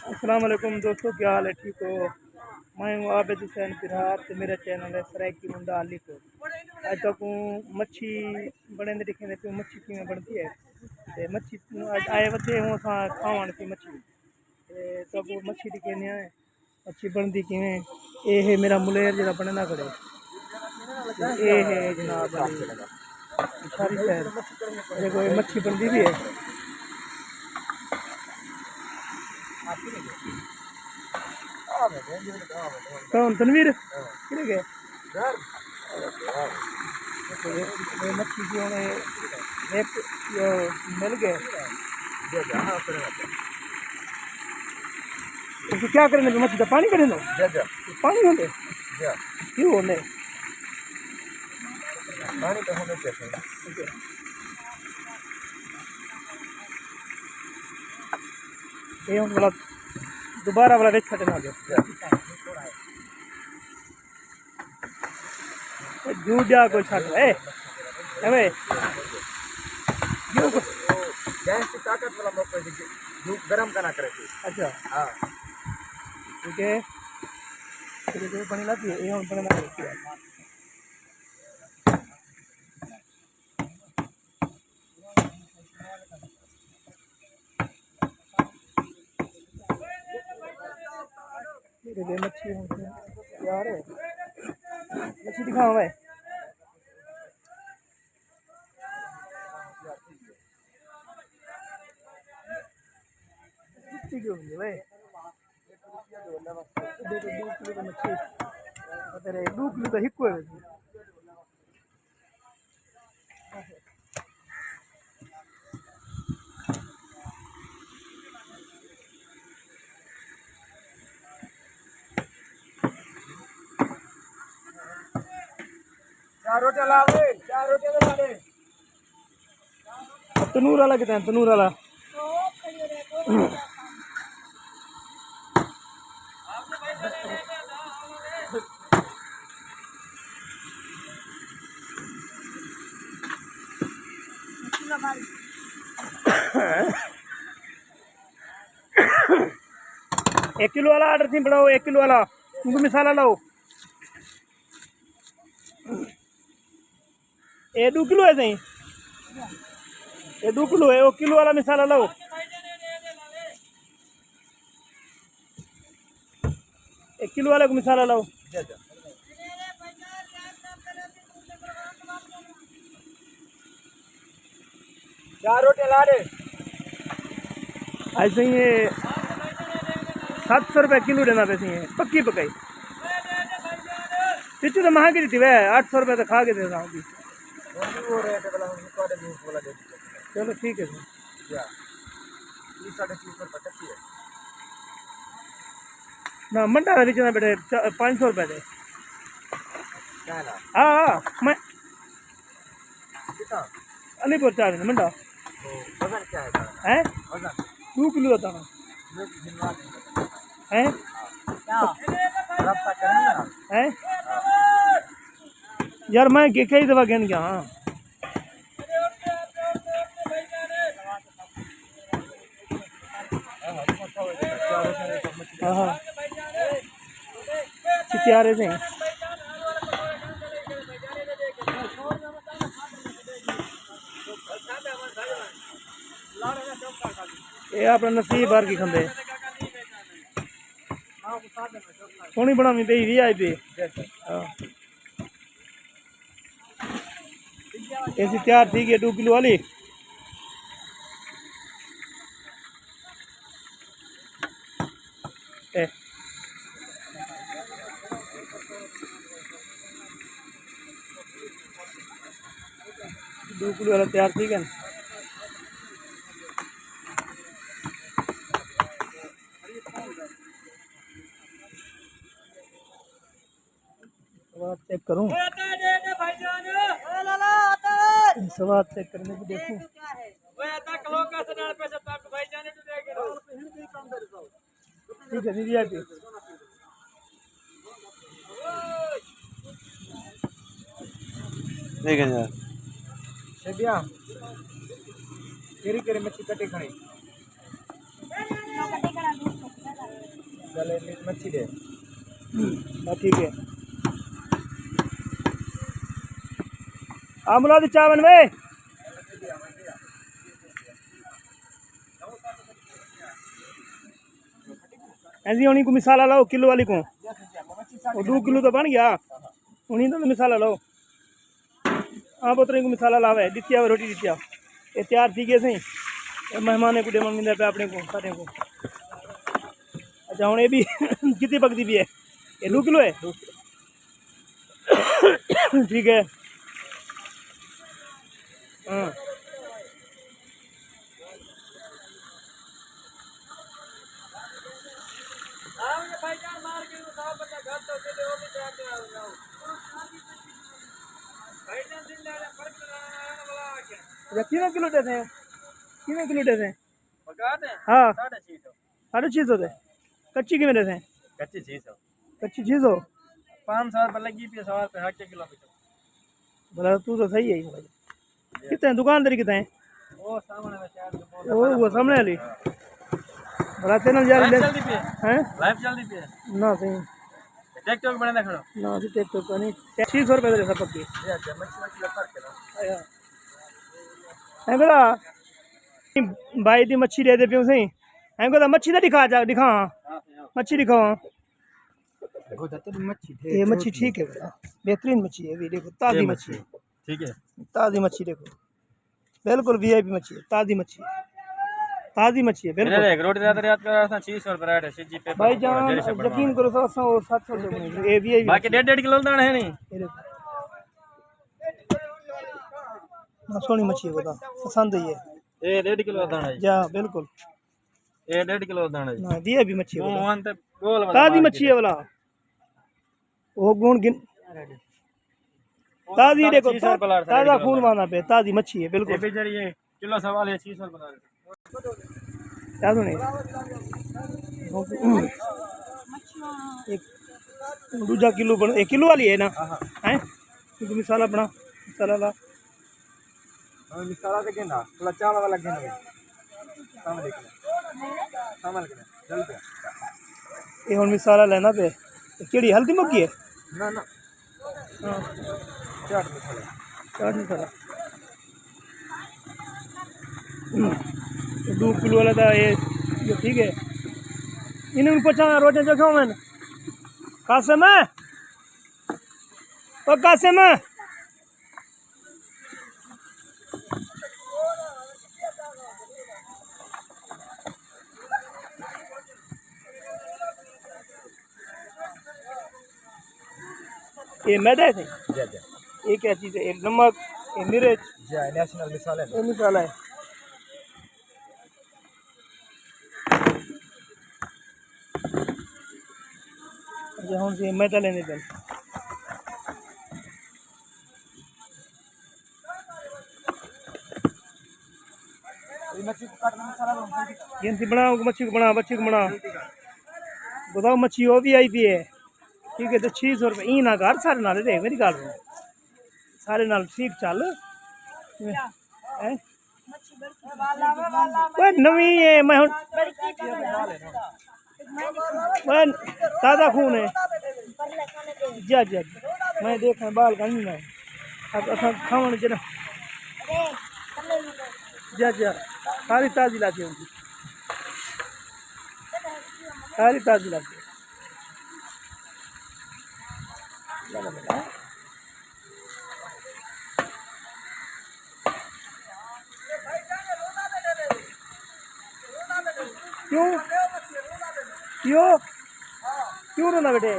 अस्सलाम वालेकुम दोस्तों, क्या हाल है? ठीक हो? मैं हूँ आबिद हुसैन फिरहार तो मेरा चैनल है सराइकी मुंडा अलीपुर। आज तक मच्छी बने दिखे ने मच्छी किमें बनती है ते मच्छी आज आए बच्चे हूँ असां खावन की मच्छी ते सब मच्छी दिखे ने मच्छी बनती किमें। ये है मेरा मुलेर जरा बने ना खड़े, ये है जनाब सारी शहर देखो ये मच्छी बनती भी है। कौन तनवीर किधर गए? ये मच्छी की होने एक यो मिल गए तो क्या करें मच्छी का पानी करें पानी होते क्यों होने पानी तो होने चाहिए। ये वाला दोबारा वाला वेच खटना गया जूट जा कोई छट है अबे गैस की ताकत वाला मौका जूट गरम करना करे। अच्छा हाँ ठीक है तो पानी लाती है ये हम बनना है। मेरे मच्छी यार है मच्छी दिखाओ भाई क्यों भाई देखो 2 किलो का मच्छी अरे 2 किलो का हिक्को है चार रोटी ला दे तनूर वाला कितना है तनूर वाला 1 किलो वाला ऑर्डर थी बढ़ाओ 1 किलो वाला उनको मिसाला लाओ ये 2 किलो है सही ये 2 किलो है 1 किलो वाला मिसाला लाओ 1 किलो वाले को मिसाला लाओ चार रोटी ला दे ऐसे ही 700 रुपये किलो देना पैसे है पक्की पकाई पिछू तो महंगी दी वह 800 रुपये तो खा के दे रहा हूँ चलो ठीक है ना मंडा का बेचना बेटे 500 रुपये दे हाँ मैं अलीपुर चार मंडा है 2 किलो होता ना है है यार मैं कई दफा कहने गया हाँ हाँ चित्यारे से ये अपना नसीब बार की खंदे सोनी बनावी पे भी आई पे ऐसी तैयार थी कि 2 किलो वाली ए 2 किलो वाला तैयार थी क्या चेक करूं स्वाद चेक करने की देखूं ठीक है दीदी आती देखें यार सेबिया केरी केरी मच्छी कटे खाई मच्छी दे। ठीक है। आमला दी चावन में ऐसी होनी को मिसाला लाओ किलो वाली को, और 2 किलो तो बन गया उन्हीं तो मिसाला लाओ। आप उतरे को मिसाला लावे दितिया रोटी दितिया ये तैयार थी गए सही मेहमान को डेमन मिलता पे अपने को सारे को। अच्छा हूँ ये भी कितनी पकती भी है ये 2 किलो है ठीक है। हाँ कितने किलो देते हैं, कितने किलो देते हैं? हाँ 650 थे। कच्ची किमें देते हैं? कच्ची 600, कच्ची 600 500 रुपये लगी थी 100 रुपये हट के किलो पे। भला तू तो सही है कितने हैं दुकानदारी कितने हैं? वो सामने में चार वो सामने वाली भला तेना यार जल्दी पे हैं लाइफ जल्दी पे ना सही टिकटॉक बना खड़ो ना जी टेक तो नहीं 600 रुपये दे सब पक्की ये मच्छी मच्छी लफर के आया है बड़ा भाई दी मच्छी दे दे पियो सही है को मच्छी दा दिखा जा दिखा मच्छी दिखाओ। देखो दत्त मच्छी ये मच्छी ठीक है बेटा बेहतरीन मच्छी है, देखो ताज़ी मच्छी ठीक है, ताज़ी मच्छी देखो बिल्कुल वीआईपी मच्छी है, ताज़ी मच्छी है, ताज़ी मच्छी है बिल्कुल। एक रोटी रात रात का 600 रुपये रेट है सीजी पे भाई जान यकीन करो 700 और 700 रुपये ये वीआईपी बाकी 1.5 किलो दाना है नहीं। ना सोनी मच्छी है बता पसंद है ये 1.5 किलो दाना है जा बिल्कुल ये 1.5 किलो दाना है ना वीआईपी मच्छी है वो अंत गोल वाला ताज़ी मच्छी है वाला वो गुण गिन ताज़ी देखो ताज़ा खून माना पे ताज़ी मच्छी है बिल्कुल। ये किलो सवाल है 600 रुपये क्या सुने एक दूजा किलो बन 1 किलो वाली है ना हैं क्योंकि मिसाला बना मिसाला ला मिसाला देखे ना थोड़ा चावल वाला गेंदा सामने देख सामने जल्दी ये हम मिसाला लेना पे केड़ी हल्दी मक्की है ना ना हाँ चाट मसाला चाट मसाला 2 किलो वाला था ये ठीक है। इन्हें पूछा रोटे जो खाओ मैंने कासिम है ओ कासिम है ये मैदा है ये क्या चीज़ है? एक नमक ये मिर्च नेशनल मसाला ये मसाला है। अच्छा हम से मैदा लेने चल मच्छी को काटना मसाला ये बनाओ मच्छी को बना बताओ मच्छी वो भी आई पी है ठीक है तो 600 रुपये ई ना कर सारे नाल देख मेरी गल सारे नाल ठीक चल नवी है मैं ताज़ा खून है जा जा मैं देखा बाल का नहीं अब असा खावन जना जा जा सारी ताज़ी लाती होगी सारी ताज़ी लाती क्यों क्यों क्यों रोना बेटे